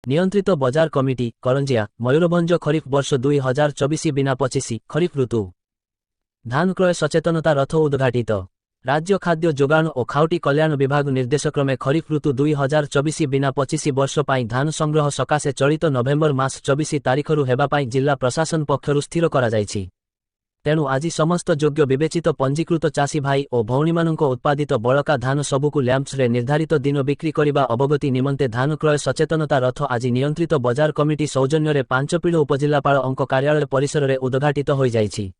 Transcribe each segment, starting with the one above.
नियंत्रित बजार कमिटी करंजिया मयूरभंज खरीफ वर्ष 2024 बिना 25 खरीफ ऋतु धान क्रय सचेतनता रथ उद्घाटित राज्य खाद्य जोगाण और खाउटी कल्याण विभाग निर्देशक्रमे खरीफ ऋतु 2024 बिना 25 वर्ष पाई धान संग्रह सकाशे चलित नवेम्बर मास 24 तारिखरु हेबा पाई जिला प्रशासन पक्षरु स्थिर करा जायछि। तेणु आज समस्त योग्य विवेचित पंजीकृत चाषी भाई और भौणीमानंक उत्पादित बळका धान सबुकु लैंप्सरे निर्धारित दिन बिक्री करिबा अवगति निमंते धान क्रय सचेतनता रथ आज नियंत्रित बजार कमिटी सौजन्य पांचपीढ़ उपजिलापाल अंक कार्यालय परिसर में उद्घाटित हो जायछि।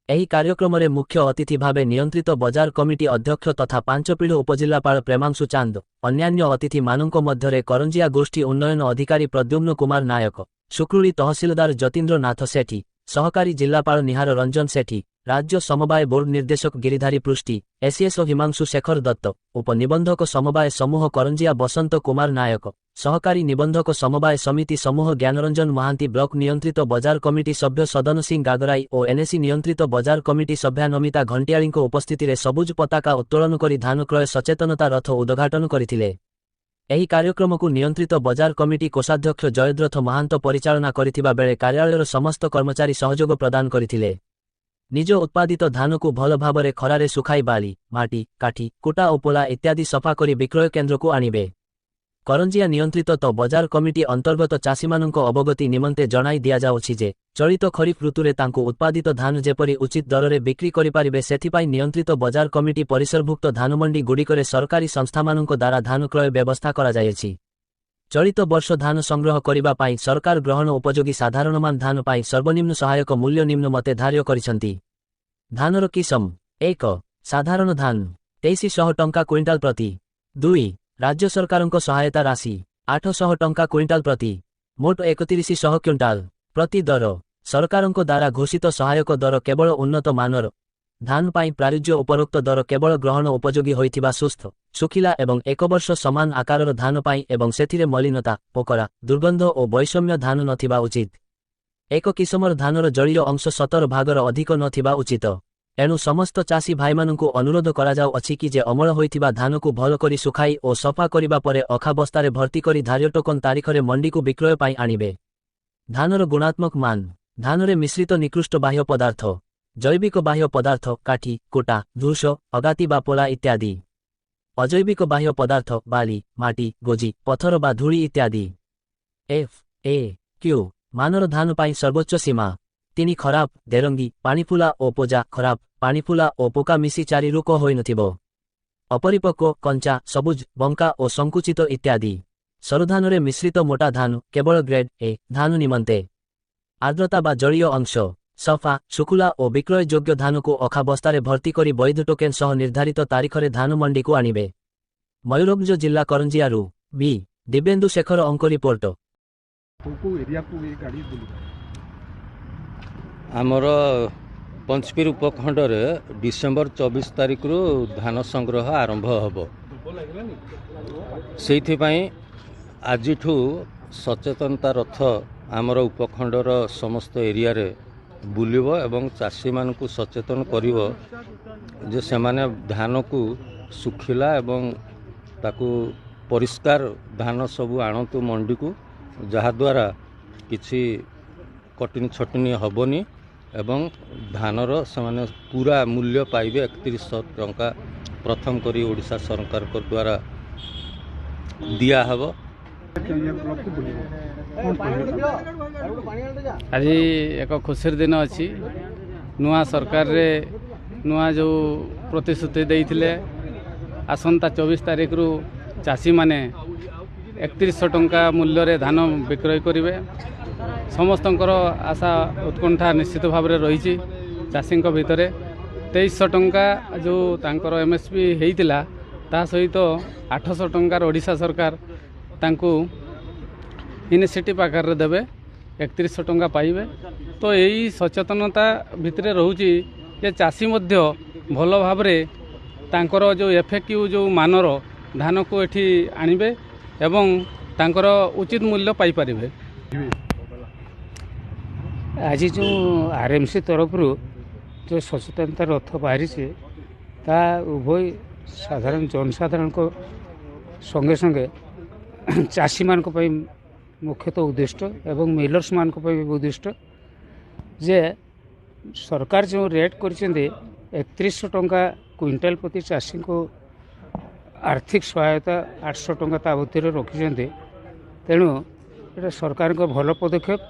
एही कार्यक्रम रे मुख्य अतिथि भावे नियंत्रित बजार कमिटी अध्यक्ष तथा पांचपीढ़ उपजिलापाल प्रेमांशु चांद अन्यान्य अतिथि मानंक मध्यरे करंजिया गोष्ठी उन्नयन अधिकारी प्रद्युम्न कुमार नायक शुक्रुड़ी तहसीलदार जतीन्द्र नाथ सेठी सहकारी जिलापाल निहार रंजन सेठी राज्य समवाय बोर्ड निर्देशक गिरिधारी पृष्टि एसीएसओ हिमांशु शेखर दत्त उपनिबंधक समवाय समूह करंजिया बसंत कुमार नायक सहकारी निबंधक समवाय समिति समूह ज्ञानरंजन महांती ब्लॉक नियंत्रित बजार कमिटी सभ्य सदन सिंह गागराई और एनएसी नियंत्रित बजार कमिटी सभ्या नमिता घंटियाली उपस्थित में सबुज पताका उत्तोलन कर धान क्रय सचेतनता रथ उद्घाटन करथिले। एही कार्यक्रम को नियंत्रित बजार कमिटी कोषाध्यक्ष जयद्रथ महांत परिचालना करिथिबा बेले कार्यालयर समस्त कर्मचारी सहयोग प्रदान करथिले। निज उत्पादित धान को भल भाबरे खरारे सुखाई बाली माटी काठी कुटा और पोला इत्यादि सफा करी विक्रय केन्द्र को आनिबे। करंजिया नियंत्रित तो बजार कमिटी अंतर्गत चाषीमानंक अवगति निमंते जणाई दिया जाउछि जे चलित खरीफ ऋतुरे तांको उत्पादित धान जेपरी उचित दररे बिक्री करिपारिबे सेथिपाई नियंत्रित बजार कमिटी परिसरभुक्त धानमंडी गुड़िकरे सरकारी संस्थामानंक द्वारा धान क्रय व्यवस्था करा जायछि। चलित वर्ष धान संग्रह करिबा पाई सरकार ग्रहण उपयोगी साधारणमान धान पाई सर्वनिम्न सहायक मूल्य निम्न मते धार्य करिसंती। धानर किसम 1 साधारण धान 2300 टंका क्विंटाल प्रति 2 राज्य सरकारंक सहायता राशि 800 टंका क्विंटाल प्रति मोट 3100 क्विंटाल प्रति दर सरकारंक द्वारा घोषित सहायक दर केवल उन्नत मानर धान पाई प्रायोज्य उपरोक्त दर केवल ग्रहण उपयोगी होइथिबा सुस्थ सुखिला एवं 1 वर्ष समान आकारर धान पाई एवं सेथिरे मलिनता पोकरा दुर्गंध और वैषम्य धान नथिबा उचित। एक किसमर धानर जलीय अंश 17 भागर अधिक नथिबा उचित। एणु समस्त चाषी भाईमानंकु अनुरोध करा जाउ अछि कि जे अमल होइथिबा धान को भल करी सुखाई और सफा करिबा परे अखा बस्तारे भर्ती करी धार्य टोकन तारिखरे मंडी को विक्रय पाई आनिबे। धानर गुणात्मक मान धानरे मिश्रित निकृष्ट बाह्य पदार्थ जैविक बाह्य पदार्थ काठी कुटा धूष अगाती बा पोला इत्यादि अजैविक बाह्य पदार्थ बाली माटी गोजी पथर बा धूली इत्यादि। FAQ मानर धान पाई सर्वोच्च सीमा 3 खराब देरंगी पानीफुला और पोजा खराब पानीफुला और पोका मिसी 4 रुक होई नथिबो अपरिपक्व कंचा सबुज बंका और संकुचित इत्यादि। सरुधानरे मिश्रित मोटा धान केवल ग्रेड ए धान निमंते आर्द्रता बा जलीय अंश सफा सुखुला और विक्रय योग्य धान को अखा बस्तारे भर्ती करी वैध टोकेन सह निर्धारित तारिखरे धान मंडी को आनिबे। मयूरभंज जिला करंजियारू बी दिव्येन्दु शेखर अंक रिपोर्ट। आमर पंचपीर उपखंड डिसेम्बर 24 तारिख रु धान संग्रह आरंभ होब से आज सचेतनता रथ आमर उपखंडर समस्त एरिया रे बुलिबो एवं चाषी मान को सचेतन करिवो जे सेमाने धान को सुखिला एवं ताकू परिष्कार धान सबू आणतु मंडी को जहाँ द्वारा किछि कटिन छटिनी हबनी एवं धानर से पूरा मूल्य पाइबे 3100 टंका प्रथम करी ओडिशा सरकार को द्वारा दिया हबो। आज एक खुशीर दिन अच्छी नुआ सरकार रे नुआ जो प्रतिश्रुति देइथिले आसंता 24 तारिख रु चाषी माने 3100 टंका मूल्य रे धान विक्रय करिवे। समस्तंकर आशा उत्कंठा निश्चित भाव में रही चाषी भितर 2300 टंका जो तांकर एमएसपी होइतिला ता सहित 800 टंकार ओडिशा सरकार तांकू इनिशिएटिव आकार रे देबे 3100 टंका पाइबे। तो यही सचेतनता भितर रोची जे चाषी मध्य भल भाव में तांकर जो एफएक्यू जो मानर धान को एठी आनिबे एवं तांकर उचित मूल्य पाई परिबे। आज जो आरएमसी तरफ जो सचेतनता रथ बाहरी ता उभय साधारण जनसाधारण को संगे संगे चाषी मान ମୁଖ୍ୟତଃ ଉଦ୍ଦିଷ୍ଟ ଏବଂ ମିଲର୍ସମାନଙ୍କ ପାଇଁ ବି ଉଦ୍ଦିଷ୍ଟ ଯେ ସରକାର ଯେଉଁ ରେଟ୍ କରିଛନ୍ତି 3100 ଟଙ୍କା କ୍ୱିଣ୍ଟାଲ ପ୍ରତି ଚାଷୀଙ୍କୁ ଆର୍ଥିକ ସହାୟତା 800 ଟଙ୍କା ତା ଭିତରେ ରଖିଛନ୍ତି। ତେଣୁ ଏଇଟା ସରକାରଙ୍କ ଭଲ ପଦକ୍ଷେପ।